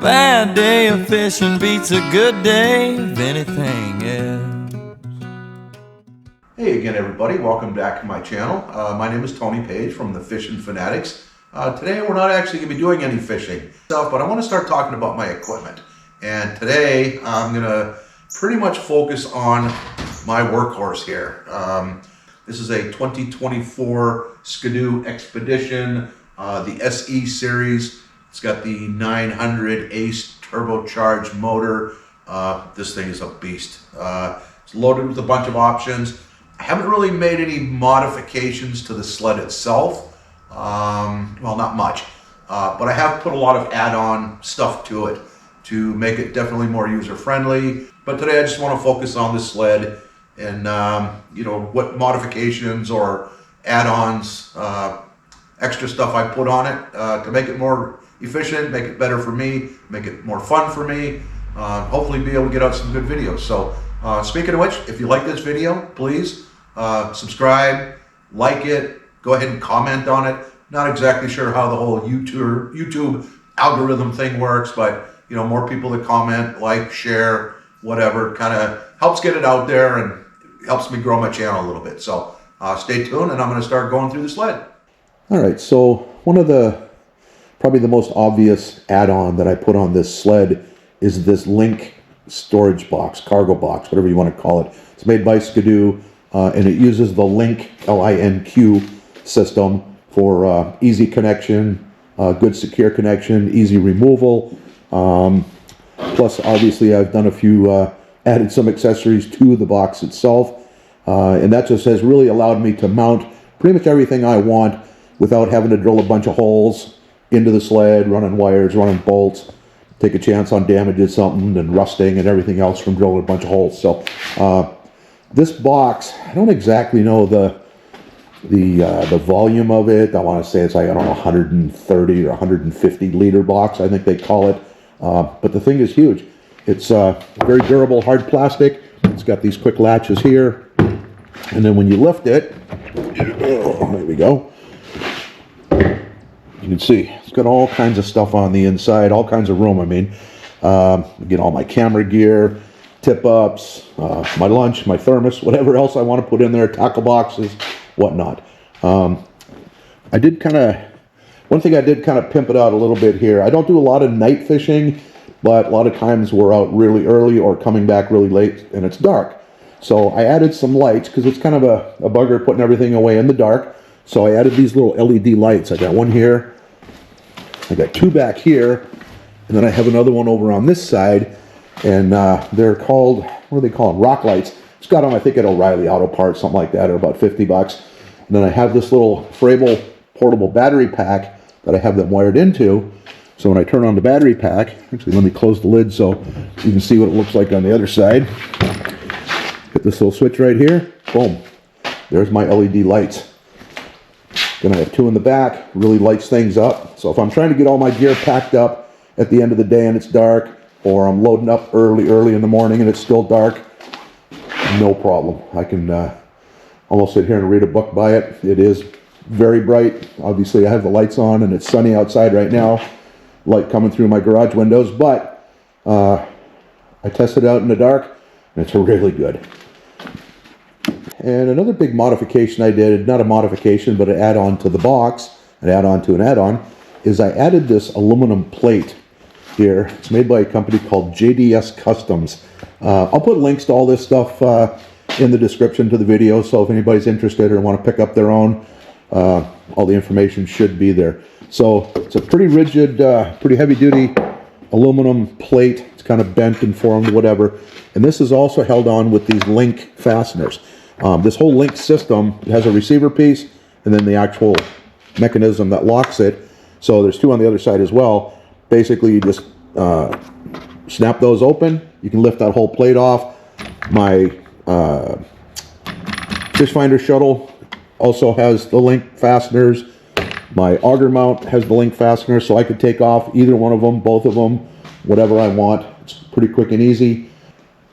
bad day of fishing beats a good day of anything else. Hey again, everybody. Welcome back to my channel. My name is Tony Page from the Fishing Fanatics. Today we're not actually going to be doing any fishing stuff, but I want to start talking about my equipment. And today I'm going to pretty much focus on my workhorse here. This is a 2024 Skidoo Expedition, the SE series. It's got the 900 Ace turbocharged motor. This thing is a beast. It's loaded with a bunch of options. I haven't really made any modifications to the sled itself. Well, not much, but I have put a lot of add-on stuff to it to make it definitely more user-friendly. But today I just want to focus on the sled and what modifications or add-ons, extra stuff I put on it to make it more efficient, make it better for me, make it more fun for me, hopefully be able to get out some good videos. So speaking of which, if you like this video, please subscribe, like it, go ahead and comment on it. Not exactly sure how the whole YouTube algorithm thing works, but more people that comment, like, share, whatever, kind of helps get it out there and helps me grow my channel a little bit. So stay tuned, and I'm going to start going through the sled. All right, so one of probably the most obvious add-on that I put on this sled is this Link storage box, cargo box, whatever you want to call it. It's made by Skidoo, and it uses the Link, L-I-N-Q system for easy connection, good secure connection, easy removal. Plus, obviously, I've done added some accessories to the box itself, and that just has really allowed me to mount pretty much everything I want without having to drill a bunch of holes into the sled, running wires, running bolts, take a chance on damaging something and rusting and everything else from drilling a bunch of holes. So this box, I don't exactly know the volume of it. I want to say it's like, I don't know, 130 or 150 liter box, I think they call it. But the thing is huge. It's very durable, hard plastic. It's got these quick latches here. And then when you lift it, there we go. You can see it's got all kinds of stuff on the inside, all kinds of room. I mean, get all my camera gear, tip-ups, my lunch, my thermos, whatever else I want to put in there, tackle boxes, whatnot. One thing I did kind of pimp it out a little bit here. I don't do a lot of night fishing, but a lot of times we're out really early or coming back really late and it's dark. So I added some lights because it's kind of a bugger putting everything away in the dark. So I added these little LED lights. I got one here, I got two back here, and then I have another one over on this side, and they're called, what are they called? Rock lights. It's got them, I think, at O'Reilly Auto Parts, something like that, or about 50 bucks. And then I have this little Frable portable battery pack that I have them wired into. So when I turn on the battery pack, actually let me close the lid so you can see what it looks like on the other side. Hit this little switch right here, boom. There's my LED lights. Then I have two in the back, really lights things up. So if I'm trying to get all my gear packed up at the end of the day and it's dark, or I'm loading up early in the morning and it's still dark, no problem. I can almost sit here and read a book by it. It is very bright. Obviously I have the lights on and it's sunny outside right now. Light coming through my garage windows, but I tested it out in the dark and it's really good. And another big modification I did, not a modification, but an add-on to the box, an add-on to an add-on, is I added this aluminum plate here. It's made by a company called JDS Customs. I'll put links to all this stuff in the description to the video, so if anybody's interested or want to pick up their own, all the information should be there. So it's a pretty rigid, pretty heavy-duty aluminum plate. It's kind of bent and formed, whatever. And this is also held on with these Link fasteners. This whole Link system has a receiver piece and then the actual mechanism that locks it. So there's two on the other side as well. Basically, you just snap those open. You can lift that whole plate off. My fish finder shuttle also has the Link fasteners. My auger mount has the Link fasteners, so I could take off either one of them, both of them, whatever I want. It's pretty quick and easy.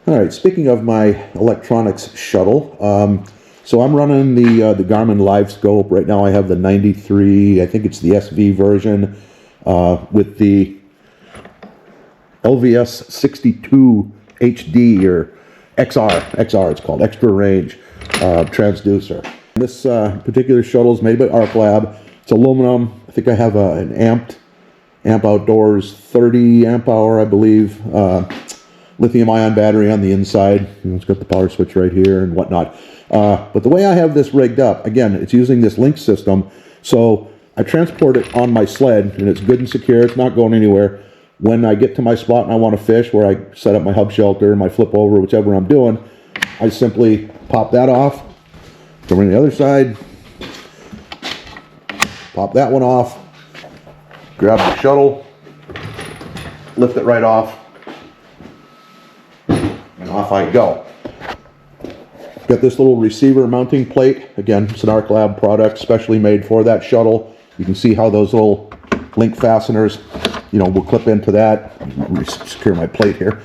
All right, speaking of my electronics shuttle, so I'm running the Garmin Live Scope. Right now I have the 93, I think it's the SV version, with the LVS 62 HD or XR it's called, extra range transducer. This particular shuttle is made by Arc Lab. It's aluminum. I think I have an Amp Outdoors 30 amp hour, I believe, lithium ion battery on the inside. It's got the power switch right here and whatnot. But the way I have this rigged up, again, it's using this link system. So I transport it on my sled, and it's good and secure. It's not going anywhere. When I get to my spot and I want to fish, where I set up my hub shelter, my flip over, whichever I'm doing, I simply pop that off, go on the other side, pop that one off, grab the shuttle, lift it right off, and off I go. Got this little receiver mounting plate. Again, it's an Arc Lab product, specially made for that shuttle. You can see how those little link fasteners, will clip into that. Secure my plate here.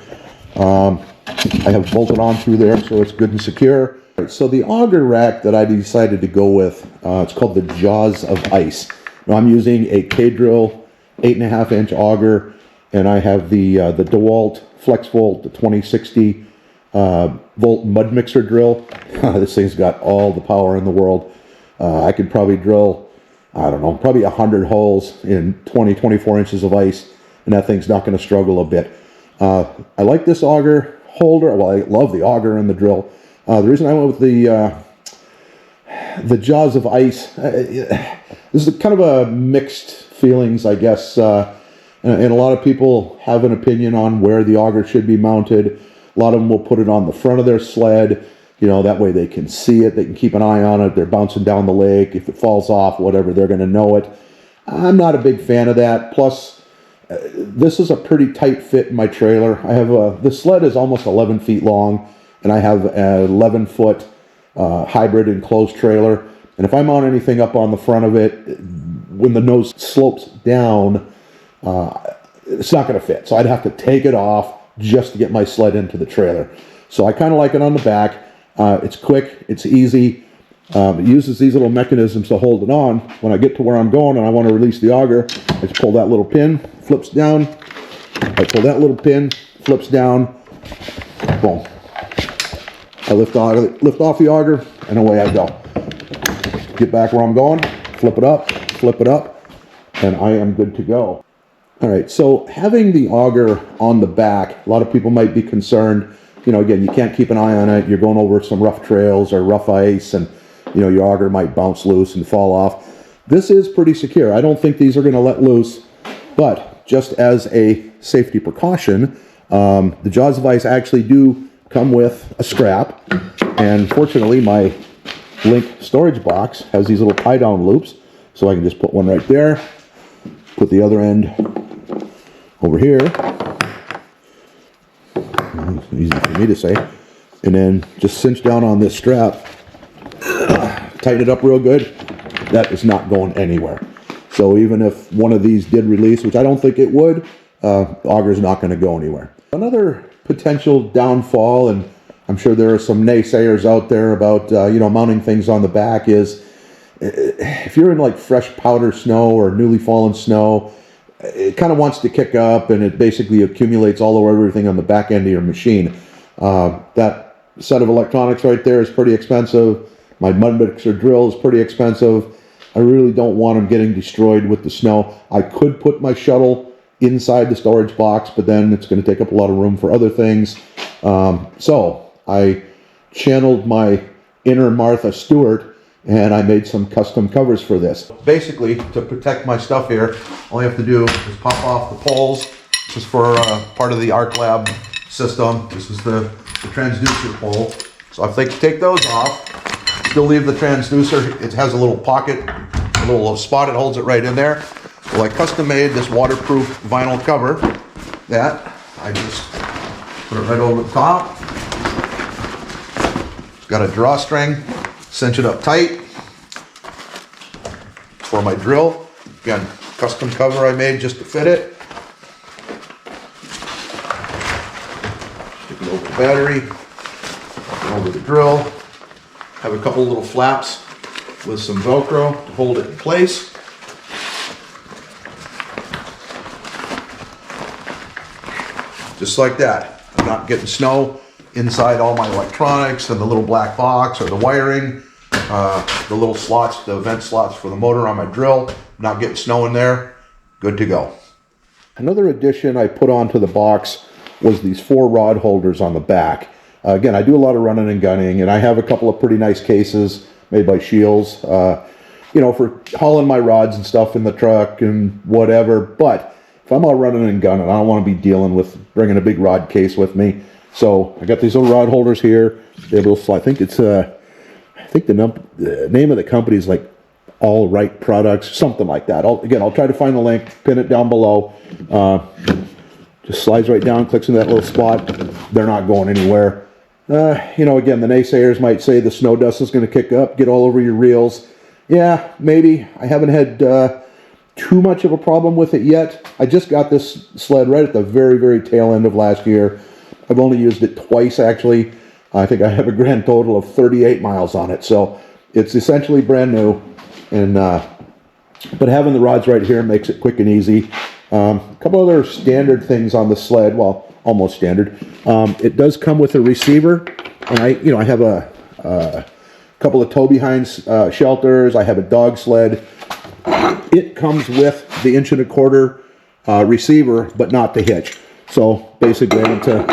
I have bolted on through there, so it's good and secure. So the auger rack that I decided to go with, it's called the Jaws of Ice. Now I'm using a K-Drill 8.5-inch auger, and I have the DeWalt FlexVolt, the 2060 volt mud mixer drill. This thing's got all the power in the world. I could probably drill, I don't know, probably 100 holes in 24 inches of ice, and that thing's not going to struggle a bit. I like this auger holder. Well, I love the auger and the drill. The reason I went with the Jaws of Ice, this is kind of a mixed feelings, I guess, and a lot of people have an opinion on where the auger should be mounted. A lot of them will put it on the front of their sled, that way they can see it, they can keep an eye on it, they're bouncing down the lake, if it falls off, whatever, they're going to know it. I'm not a big fan of that. Plus, this is a pretty tight fit in my trailer. I have the sled is almost 11 feet long, and I have an 11-foot hybrid enclosed trailer. And if I mount anything up on the front of it, when the nose slopes down, it's not going to fit. So I'd have to take it off just to get my sled into the trailer. So I kind of like it on the back. It's quick, it's easy. It uses these little mechanisms to hold it on. When I get to where I'm going and I want to release the auger, I just pull that little pin, flips down. I pull that little pin, flips down, boom. I lift off the auger, and away I go. Get back where I'm going, flip it up, and I am good to go. All right, so having the auger on the back, a lot of people might be concerned, again, you can't keep an eye on it. You're going over some rough trails or rough ice, and, your auger might bounce loose and fall off. This is pretty secure. I don't think these are going to let loose, but just as a safety precaution, the Jaws of Ice actually do come with a strap, and fortunately, my Link storage box has these little tie-down loops, so I can just put one right there, put the other end over here, it's easy for me to say, and then just cinch down on this strap, tighten it up real good. That is not going anywhere. So even if one of these did release, which I don't think it would, the auger's not going to go anywhere. Another potential downfall, and I'm sure there are some naysayers out there about mounting things on the back, is if you're in like fresh powder snow or newly fallen snow, it kind of wants to kick up, and it basically accumulates all over everything on the back end of your machine. That set of electronics right there is pretty expensive. My mud mixer drill is pretty expensive. I really don't want them getting destroyed with the snow. I could put my shuttle inside the storage box, but then it's going to take up a lot of room for other things. So I channeled my inner Martha Stewart, and I made some custom covers for this. Basically, to protect my stuff here, all you have to do is pop off the poles. This is for part of the Arc Lab system. This is the transducer pole. So if they take those off, still leave the transducer. It has a little pocket, a little spot. It holds it right in there. Well, I custom made this waterproof vinyl cover that I just put it right over the top. Got a drawstring, cinch it up tight for my drill. Again, custom cover I made just to fit it. Stick it over the battery, over the drill. Have a couple little flaps with some Velcro to hold it in place. just like that. I'm not getting snow inside all my electronics and the little black box or the wiring, the little slots, the vent slots for the motor on my drill. I'm not getting snow in there. Good to go. Another addition I put onto the box was these 4 rod holders on the back. Again, I do a lot of running and gunning, and I have a couple of pretty nice cases made by Shields, you know, for hauling my rods and stuff in the truck and whatever. But if I'm out running and gunning, I don't want to be dealing with bringing a big rod case with me. So I got these little rod holders here. They have a little, I think it's I think the name of the company is like All Right Products, something like that. I'll try to find the link, pin it down below. Just slides right down, clicks in that little spot. They're not going anywhere. You know, again, the naysayers might say the snow dust is going to kick up, get all over your reels. Yeah, maybe. I haven't had too much of a problem with it yet. I just got this sled right at the very, very tail end of last year. I've only used it twice, actually. I think I have a grand total of 38 miles on it. So it's essentially brand new. And but having the rods right here makes it quick and easy. A couple other standard things on the sled, well, almost standard. It does come with a receiver, and I have a couple of tow behinds shelters. I have a dog sled. It comes with the 1.25" receiver, but not the hitch. So basically, I went to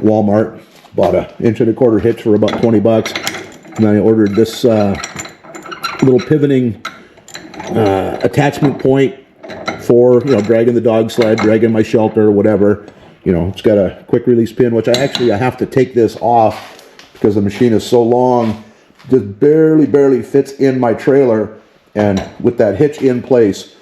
Walmart, bought a 1.25" hitch for about 20 bucks, and then I ordered this little pivoting attachment point for, you know, dragging the dog sled, dragging my shelter, whatever. You know, it's got a quick release pin, which I have to take this off because the machine is so long, just barely fits in my trailer. And with that hitch in place,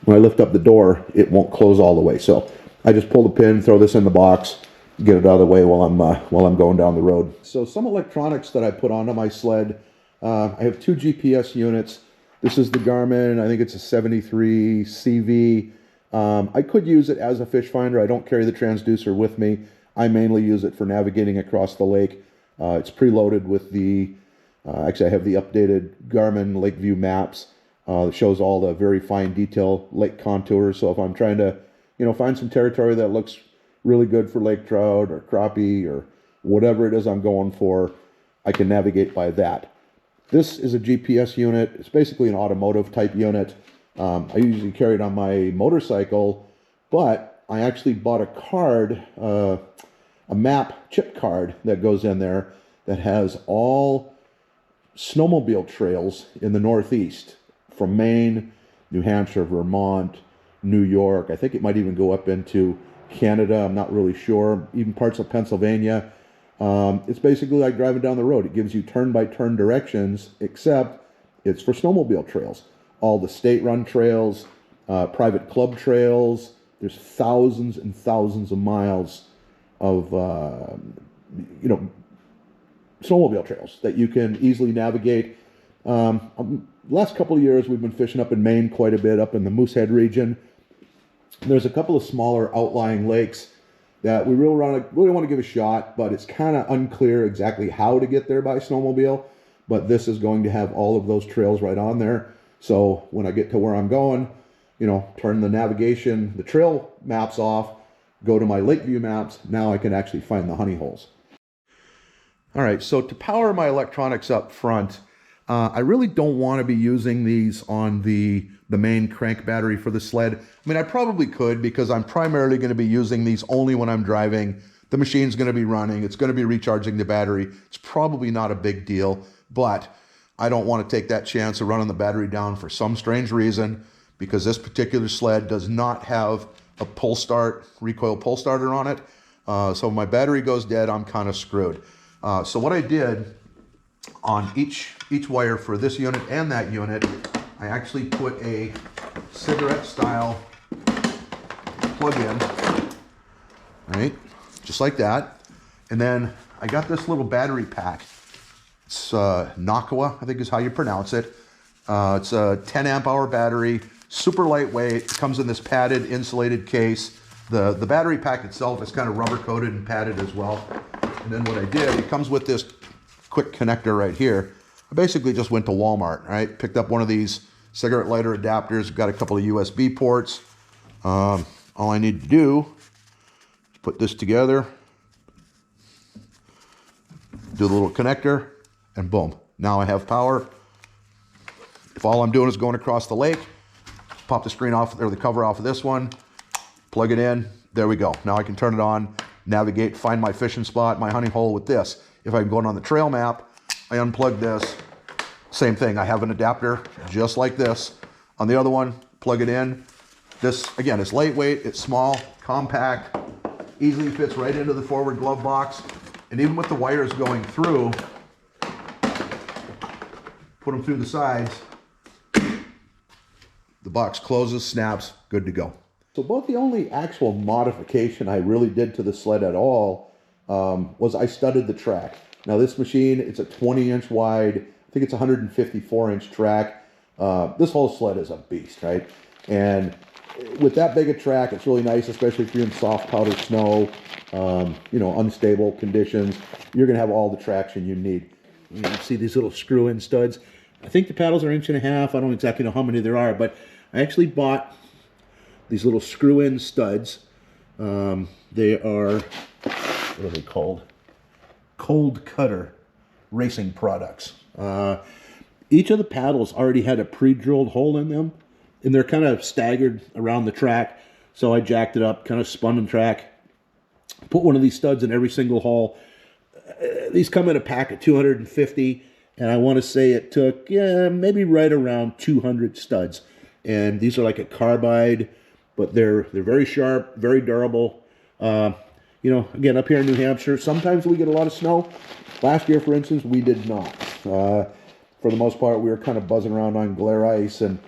when I lift up the door, it won't close all the way. So I just pull the pin, throw this in the box, get it out of the way while I'm going down the road. So some electronics that I put onto my sled, I have 2 GPS units. This is the Garmin, I think it's a 73 CV. I could use it as a fish finder. I don't carry the transducer with me. I mainly use it for navigating across the lake. It's preloaded with the, actually I have the updated Garmin Lake View maps. It shows all the very fine detail lake contours. So if I'm trying to, you know, find some territory that looks really good for lake trout or crappie or whatever it is I'm going for, I can navigate by that. This is a GPS unit. It's basically an automotive type unit. I usually carry it on my motorcycle, but I actually bought a card, a map chip card that goes in there that has all snowmobile trails in the Northeast, from Maine, New Hampshire, Vermont, New York. I think it might even go up into Canada. I'm not really sure. Even parts of Pennsylvania. It's basically like driving down the road. It gives you turn-by-turn directions, except it's for snowmobile trails. All the state-run trails, private club trails. There's thousands and thousands of miles of, you know, snowmobile trails that you can easily navigate. Last couple of years, we've been fishing up in Maine quite a bit, up in the Moosehead region. There's a couple of smaller outlying lakes that we really want to give a shot, but it's kind of unclear exactly how to get there by snowmobile. But this is going to have all of those trails right on there. So when I get to where I'm going, you know, turn the navigation, the trail maps off, go to my lake view maps. Now I can actually find the honey holes. All right, so to power my electronics up front, I really don't want to be using these on the main crank battery for the sled. I mean, I probably could, because I'm primarily going to be using these only when I'm driving. The machine's going to be running. It's going to be recharging the battery. It's probably not a big deal, but I don't want to take that chance of running the battery down for some strange reason, because this particular sled does not have a recoil pull starter on it. So if my battery goes dead, I'm kind of screwed. So what I did on each wire for this unit and that unit, I actually put a cigarette style plug-in, right, just like that. And then I got this little battery pack. It's Nakawa, I think is how you pronounce it. It's a 10 amp hour battery, super lightweight. It comes in this padded insulated case. The battery pack itself is kind of rubber coated and padded as well. And then what I did, it comes with this quick connector right here. I basically just went to Walmart, right? Picked up one of these cigarette lighter adapters, got a couple of USB ports. All I need to do is put this together, do the little connector, and boom. Now I have power. If all I'm doing is going across the lake, pop the screen off, or the cover off of this one, plug it in, there we go. Now I can turn it on, navigate, find my fishing spot, my hunting hole with this. If I'm going on the trail map, I unplug this, same thing. I have an adapter just like this. On the other one, plug it in. This, again, is lightweight, it's small, compact, easily fits right into the forward glove box. And even with the wires going through, put them through the sides, the box closes, snaps, good to go. So about the only actual modification I really did to the sled at all was I studded the track. Now this machine, it's a 20-inch wide, I think it's a 154-inch track. This whole sled is a beast, right? And with that big a track, it's really nice, especially if you're in soft powder snow, you know, unstable conditions. You're gonna have all the traction you need. You can see these little screw-in studs. I think the paddles are 1.5 inches. I don't exactly know how many there are, but I actually bought these little screw-in studs. They are, what are they called? Cold Cutter Racing Products. Each of the paddles already had a pre-drilled hole in them, and they're kind of staggered around the track. So I jacked it up, kind of spun the track, put one of these studs in every single hole. These come in a pack of 250, and I want to say it took, yeah, maybe right around 200 studs. And these are like a carbide, but they're very sharp, very durable. You know, again, up here in New Hampshire, sometimes we get a lot of snow. Last year, for instance, we did not. For the most part, we were kind of buzzing around on glare ice, and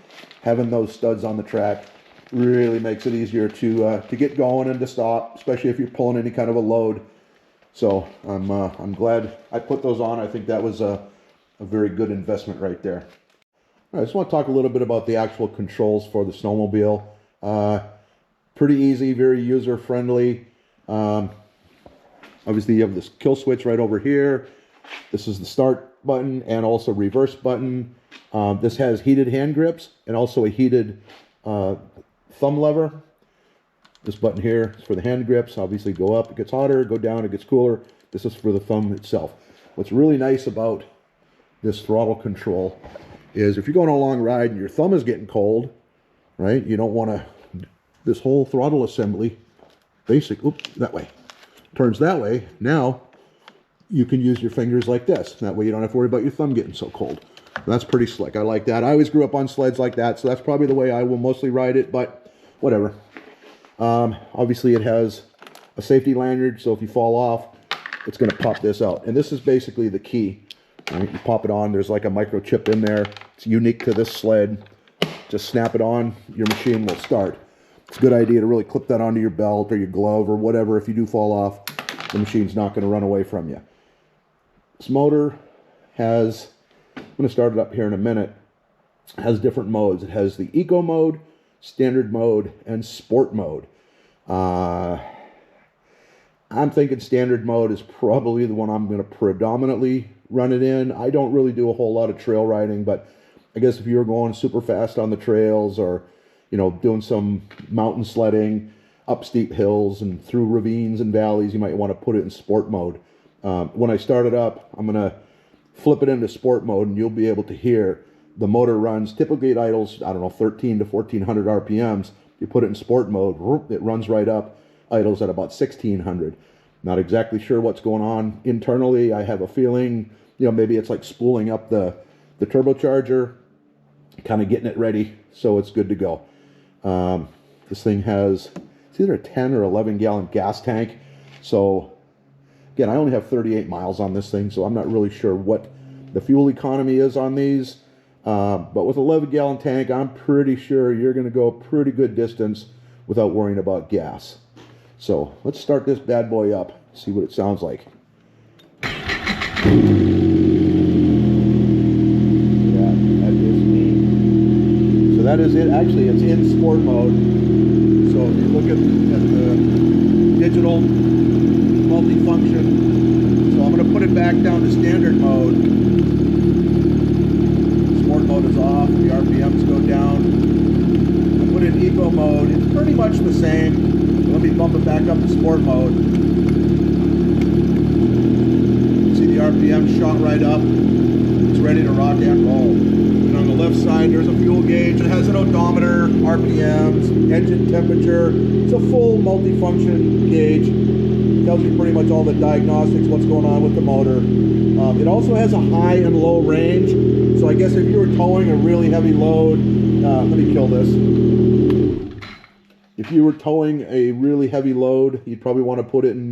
having those studs on the track really makes it easier to get going and to stop, especially if you're pulling any kind of a load. So I'm glad I put those on. I think that was a very good investment right there. All right, I just want to talk a little bit about the actual controls for the snowmobile. Pretty easy, very user-friendly. Obviously, you have this kill switch right over here. This is the start button and also reverse button. This has heated hand grips and also a heated thumb lever. This button here is for the hand grips. Obviously, go up, it gets hotter, go down, it gets cooler. This is for the thumb itself. What's really nice about this throttle control is if you're going on a long ride and your thumb is getting cold, right? You don't want to, this whole throttle assembly, that way, turns that way. Now, you can use your fingers like this. That way you don't have to worry about your thumb getting so cold. That's pretty slick. I like that. I always grew up on sleds like that, so that's probably the way I will mostly ride it, but whatever. Obviously, it has a safety lanyard, so if you fall off, it's going to pop this out. And this is basically the key. Right? You pop it on, there's like a microchip in there. It's unique to this sled. Just snap it on, your machine will start. It's a good idea to really clip that onto your belt or your glove or whatever. If you do fall off, the machine's not going to run away from you. This motor has, I'm going to start it up here in a minute, has different modes. It has the eco mode, standard mode, and sport mode. I'm thinking standard mode is probably the one I'm going to predominantly run it in. I don't really do a whole lot of trail riding, but I guess if you're going super fast on the trails or, you know, doing some mountain sledding up steep hills and through ravines and valleys, you might want to put it in sport mode. When I start it up, I'm going to flip it into sport mode, and you'll be able to hear the motor runs. Typically it idles, I don't know, 13 to 1400 RPMs. You put it in sport mode, it runs right up, idles at about 1600. Not exactly sure what's going on internally. I have a feeling, you know, maybe it's like spooling up the turbocharger, kind of getting it ready so it's good to go. This thing has, it's either a 10 or 11 gallon gas tank. So again, I only have 38 miles on this thing, so I'm not really sure what the fuel economy is on these. But with an 11 gallon tank, I'm pretty sure you're going to go a pretty good distance without worrying about gas. So let's start this bad boy up, see what it sounds like. Yeah, that is me. So that is it. Actually, it's in sport mode. So if you look at the digital multifunction, so I'm going to put it back down to standard mode. Sport mode is off. The RPMs go down. I put it in eco mode. It's pretty much the same. Let to be bumping back up to sport mode. See the RPM shot right up. It's ready to rock and roll. And on the left side, there's a fuel gauge. It has an odometer, RPMs, engine temperature. It's a full multi-function gauge. Tells you pretty much all the diagnostics, what's going on with the motor. It also has a high and low range. So I guess if you were towing a really heavy load, let me kill this. If you were towing a really heavy load, you'd probably want to put it in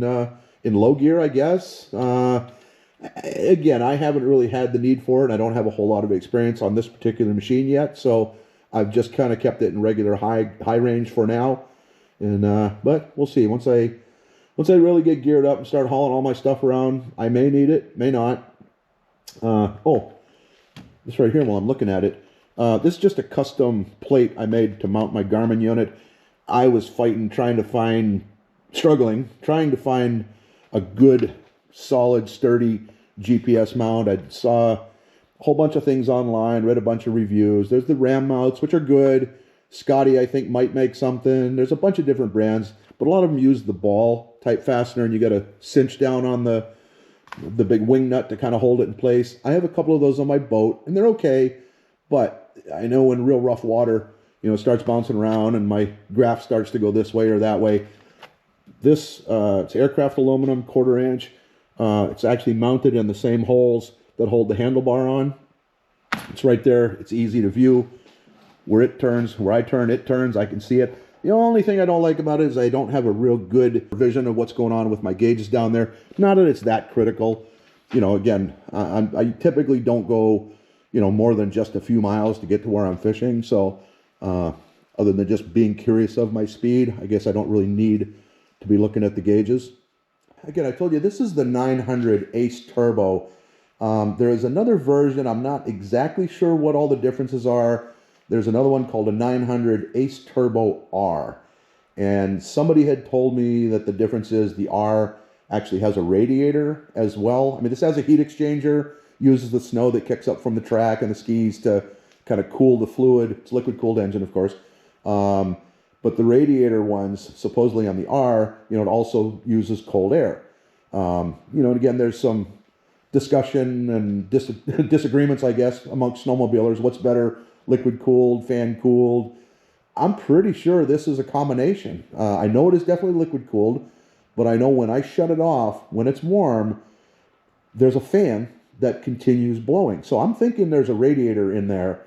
low gear, I guess. Again, I haven't really had the need for it. I don't have a whole lot of experience on this particular machine yet, so I've just kind of kept it in regular high range for now. And but we'll see. Once I really get geared up and start hauling all my stuff around, I may need it, may not. Oh, this right here while I'm looking at it. This is just a custom plate I made to mount my Garmin unit. I was trying to find a good, solid, sturdy GPS mount. I saw a whole bunch of things online, read a bunch of reviews. There's the RAM mounts, which are good. Scotty, I think, might make something. There's a bunch of different brands, but a lot of them use the ball type fastener, and you got to cinch down on the big wing nut to kind of hold it in place. I have a couple of those on my boat, and they're okay, but I know in real rough water, it starts bouncing around and my graph starts to go this way or that way. This, it's aircraft aluminum, 1/4 inch. It's actually mounted in the same holes that hold the handlebar on. It's right there. It's easy to view. Where I turn, it turns. I can see it. The only thing I don't like about it is I don't have a real good vision of what's going on with my gauges down there. Not that it's that critical. Again, I typically don't go, more than just a few miles to get to where I'm fishing. So other than just being curious of my speed, I guess I don't really need to be looking at the gauges. Again, I told you, this is the 900 Ace Turbo. There is another version. I'm not exactly sure what all the differences are. There's another one called a 900 Ace Turbo R. And somebody had told me that the difference is the R actually has a radiator as well. I mean, this has a heat exchanger, uses the snow that kicks up from the track and the skis to kind of cool the fluid. It's a liquid-cooled engine, of course. But the radiator ones, supposedly on the R, it also uses cold air. And again, there's some discussion and disagreements, I guess, amongst snowmobilers. What's better, liquid-cooled, fan-cooled? I'm pretty sure this is a combination. I know it is definitely liquid-cooled, but I know when I shut it off, when it's warm, there's a fan that continues blowing. So I'm thinking there's a radiator in there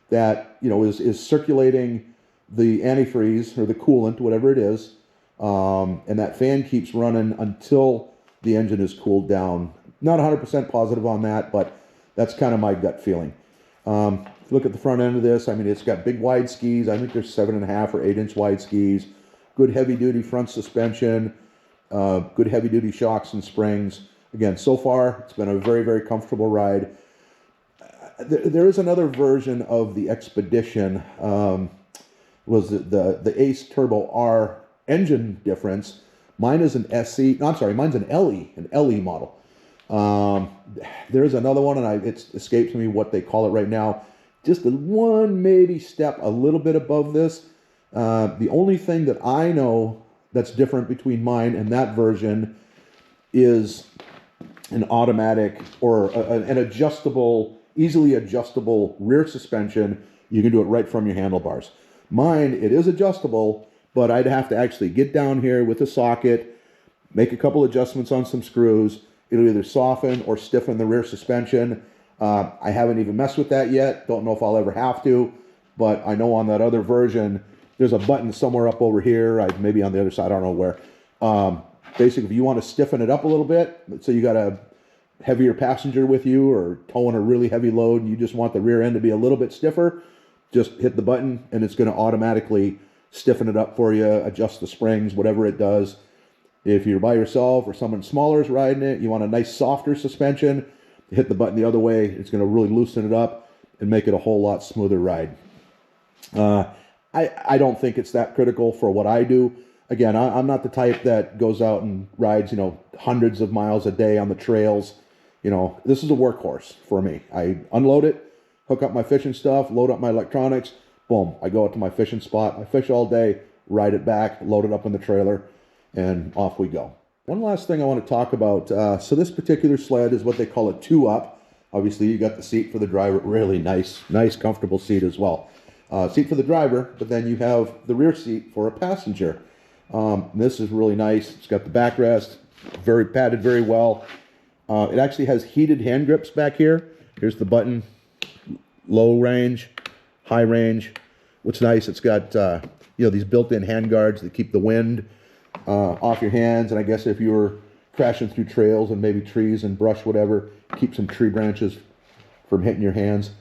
that, is circulating the antifreeze or the coolant, whatever it is, and that fan keeps running until the engine is cooled down. Not 100% positive on that, but that's kind of my gut feeling. Look at the front end of this. I mean, it's got big wide skis. I think there's 7.5 or 8 inch wide skis. Good heavy duty front suspension. Good heavy duty shocks and springs. Again, so far it's been a very, very comfortable ride. There is another version of the Expedition. Was the Ace Turbo R engine difference. Mine is an SC. No, I'm sorry. Mine's an LE model. There is another one, and it escapes me what they call it right now. Just one maybe step a little bit above this. The only thing that I know that's different between mine and that version is an automatic or an adjustable, easily adjustable rear suspension. You can do it right from your handlebars. Mine, it is adjustable, but I'd have to actually get down here with a socket, make a couple adjustments on some screws. It'll either soften or stiffen the rear suspension. I haven't even messed with that yet. Don't know if I'll ever have to, but I know on that other version, there's a button somewhere up over here, maybe on the other side, I don't know where. Basically, if you want to stiffen it up a little bit, so you got a heavier passenger with you or towing a really heavy load and you just want the rear end to be a little bit stiffer, just hit the button and it's going to automatically stiffen it up for you, adjust the springs, whatever it does. If you're by yourself or someone smaller is riding it, you want a nice softer suspension, hit the button the other way, it's going to really loosen it up and make it a whole lot smoother ride. I don't think it's that critical for what I do. Again, I'm not the type that goes out and rides, hundreds of miles a day on the trails. This is a workhorse for me. I unload it, hook up my fishing stuff, load up my electronics, boom, I go out to my fishing spot. I fish all day, ride it back, load it up in the trailer. and off we go. One last thing I want to talk about. So this particular sled is what they call a 2-up. Obviously, you got the seat for the driver. Really nice, comfortable seat as well. Seat for the driver, but then you have the rear seat for a passenger. This is really nice. It's got the backrest, very padded very well. It actually has heated hand grips back here. Here's the button, low range, high range. What's nice, it's got these built-in hand guards that keep the wind off your hands, and I guess if you were crashing through trails and maybe trees and brush, whatever, keep some tree branches from hitting your hands.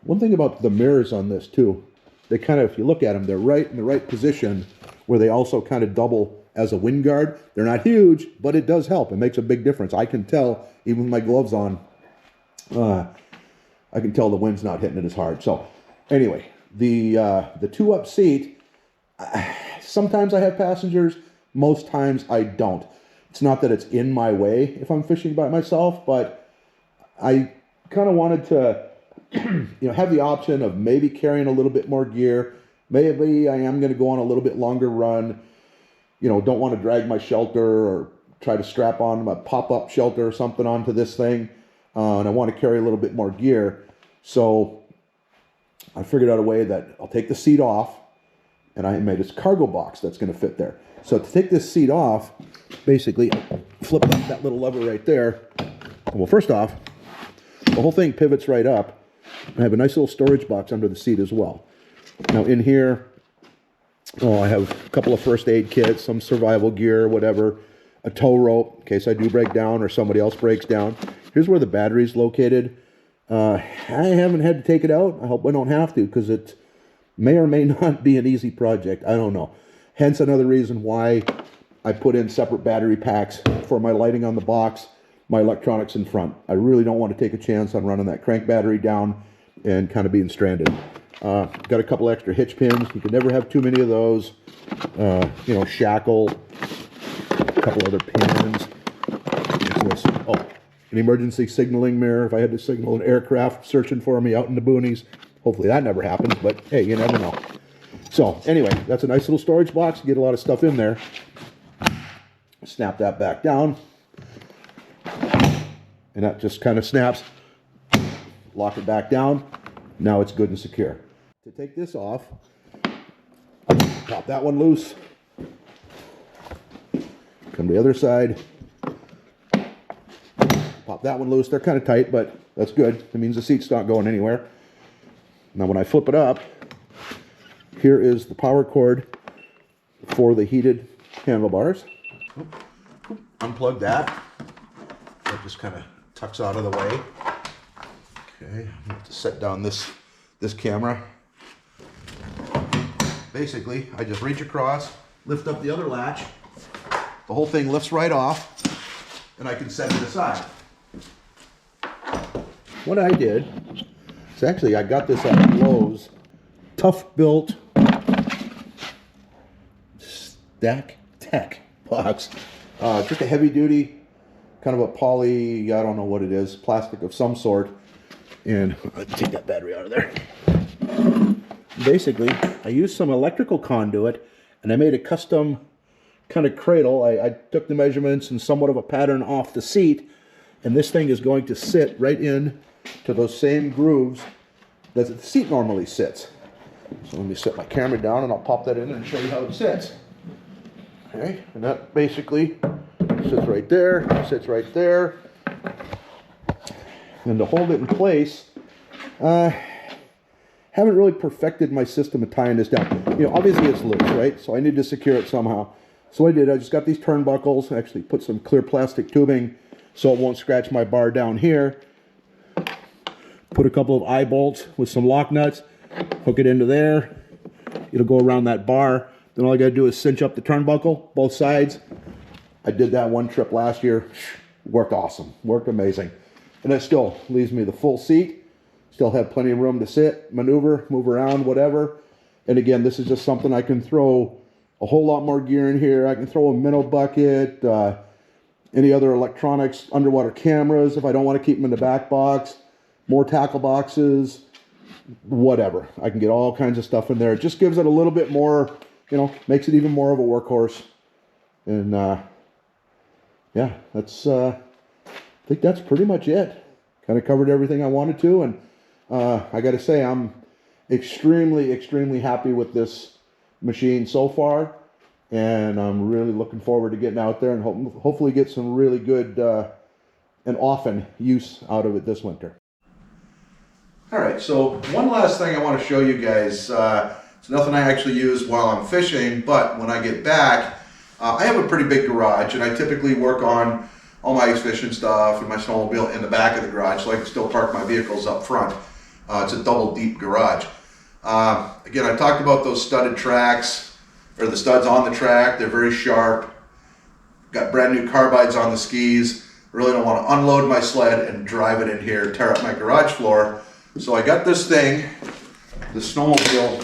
One thing about the mirrors on this too, they kind of, if you look at them, they're right in the right position where they also kind of double as a wind guard. They're not huge, but it does help. It makes a big difference. I can tell, even with my gloves on, I can tell the wind's not hitting it as hard. So anyway, the 2-up seat, sometimes I have passengers, most times I don't. It's not that it's in my way if I'm fishing by myself, but I kind of wanted to have the option of maybe carrying a little bit more gear. Maybe I am going to go on a little bit longer run. Don't want to drag my shelter or try to strap on my pop-up shelter or something onto this thing. And I want to carry a little bit more gear. So I figured out a way that I'll take the seat off, and I made this cargo box that's going to fit there. So to take this seat off, basically flip up that little lever right there. Well, first off, the whole thing pivots right up. I have a nice little storage box under the seat as well. Now in here, I have a couple of first aid kits, some survival gear, whatever, a tow rope in case I do break down or somebody else breaks down. Here's where the battery's located. I haven't had to take it out. I hope I don't have to, because it may or may not be an easy project. I don't know. Hence another reason why I put in separate battery packs for my lighting on the box, my electronics in front. I really don't want to take a chance on running that crank battery down and kind of being stranded. Got a couple extra hitch pins. You can never have too many of those. Shackle, a couple other pins. What's this? Oh, an emergency signaling mirror if I had to signal an aircraft searching for me out in the boonies. Hopefully that never happens, but hey, you never know. So anyway, that's a nice little storage box. Get a lot of stuff in there. Snap that back down. And that just kind of snaps. Lock it back down. Now it's good and secure. To take this off, pop that one loose. Come to the other side. Pop that one loose. They're kind of tight, but that's good. It means the seat's not going anywhere. Now when I flip it up, here is the power cord for the heated handlebars. Unplug that. That just kind of tucks out of the way. Okay, I have to set down this camera. Basically, I just reach across, lift up the other latch. The whole thing lifts right off, and I can set it aside. What I did is actually I got this at Lowe's. Tough built Stack Tech box. Just a heavy duty, kind of a poly, I don't know what it is, plastic of some sort. And let's take that battery out of there. Basically, I used some electrical conduit and I made a custom kind of cradle. I took the measurements and somewhat of a pattern off the seat, and this thing is going to sit right in to those same grooves that the seat normally sits. So let me set my camera down and I'll pop that in and show you how it sits. Okay, and that basically sits right there, sits right there. And to hold it in place, haven't really perfected my system of tying this down. Obviously it's loose, right? So I need to secure it somehow. So I just got these turnbuckles, actually put some clear plastic tubing so it won't scratch my bar down here. Put a couple of eye bolts with some lock nuts, hook it into there. It'll go around that bar. Then all I gotta do is cinch up the turnbuckle, both sides. I did that one trip last year. Worked awesome, worked amazing. And that still leaves me the full seat. Still have plenty of room to sit, maneuver, move around, whatever. And again, this is just something I can throw a whole lot more gear in here. I can throw a minnow bucket, any other electronics, underwater cameras if I don't want to keep them in the back box, more tackle boxes, whatever. I can get all kinds of stuff in there. It just gives it a little bit more, makes it even more of a workhorse. And yeah, that's I think that's pretty much it. Kind of covered everything I wanted to, and I got to say I'm extremely happy with this machine so far, and I'm really looking forward to getting out there and hopefully get some really good and often use out of it this winter. All right, so one last thing I want to show you guys. It's nothing I actually use while I'm fishing, but when I get back, I have a pretty big garage, and I typically work on all my ice fishing stuff and my snowmobile in the back of the garage, so I can still park my vehicles up front. It's a double deep garage. Again, I talked about those studded tracks, or the studs on the track. They're very sharp. Got brand new carbides on the skis. Really don't want to unload my sled and drive it in here, tear up my garage floor. So I got this thing, the Snowmobile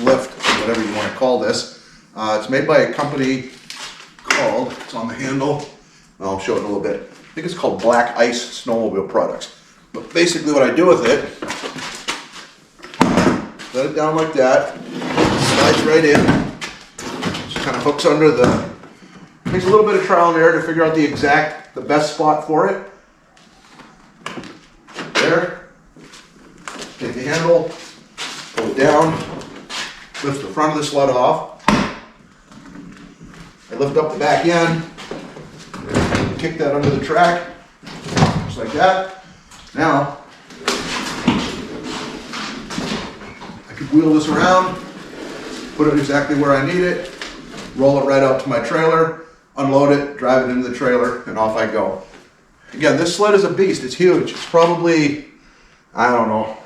Lift, whatever you want to call this. It's made by a company called, it's on the handle, I'll show it in a little bit. I think it's called Black Ice Snowmobile Products. But basically what I do with it, set it down like that, slides right in, just kind of hooks under the, takes a little bit of trial and error to figure out the best spot for it. There. Take the handle, pull it down, lift the front of the sled off. I lift up the back end, kick that under the track, just like that. Now, I can wheel this around, put it exactly where I need it, roll it right out to my trailer, unload it, drive it into the trailer, and off I go. Again, this sled is a beast. It's huge. It's probably, I don't know,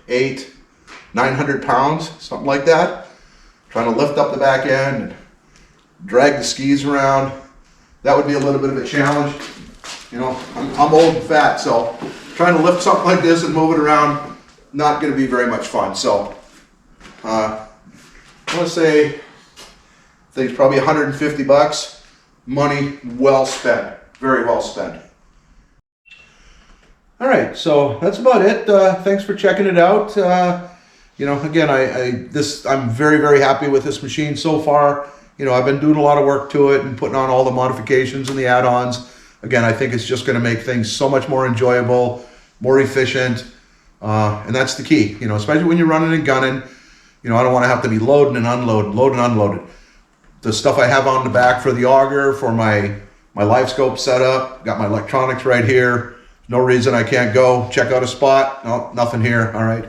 800-900 pounds, something like that. Trying to lift up the back end and drag the skis around. That would be a little bit of a challenge. You know, I'm old and fat, so trying to lift something like this and move it around, not going to be very much fun. So I want to say, I think it's probably 150 bucks. Money well spent, very well spent. All right, so that's about it. Thanks for checking it out. You know, again, I'm very happy with this machine so far. You know, I've been doing a lot of work to it and putting on all the modifications and the add-ons. Again, I think it's just going to make things so much more enjoyable, more efficient, and that's the key. You know, especially when you're running and gunning. You know, I don't want to have to be loading and unloading. The stuff I have on the back for the Augur, for my live scope setup, got my electronics right here. No reason I can't go check out a spot. No, nothing here. All right,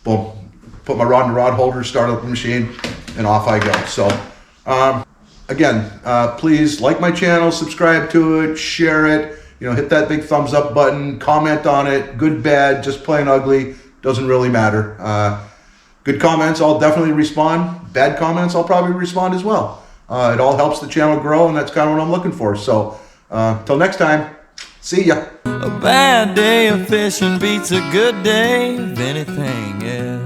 boom. Put my rod in the rod holder, start up the machine, and off I go. So, again, please like my channel, subscribe to it, share it. You know, hit that big thumbs up button, comment on it. Good, bad, just plain ugly, doesn't really matter. Good comments, I'll definitely respond. Bad comments, I'll probably respond as well. It all helps the channel grow, and that's kind of what I'm looking for. So, till next time. See ya. A bad day of fishing beats a good day of anything else.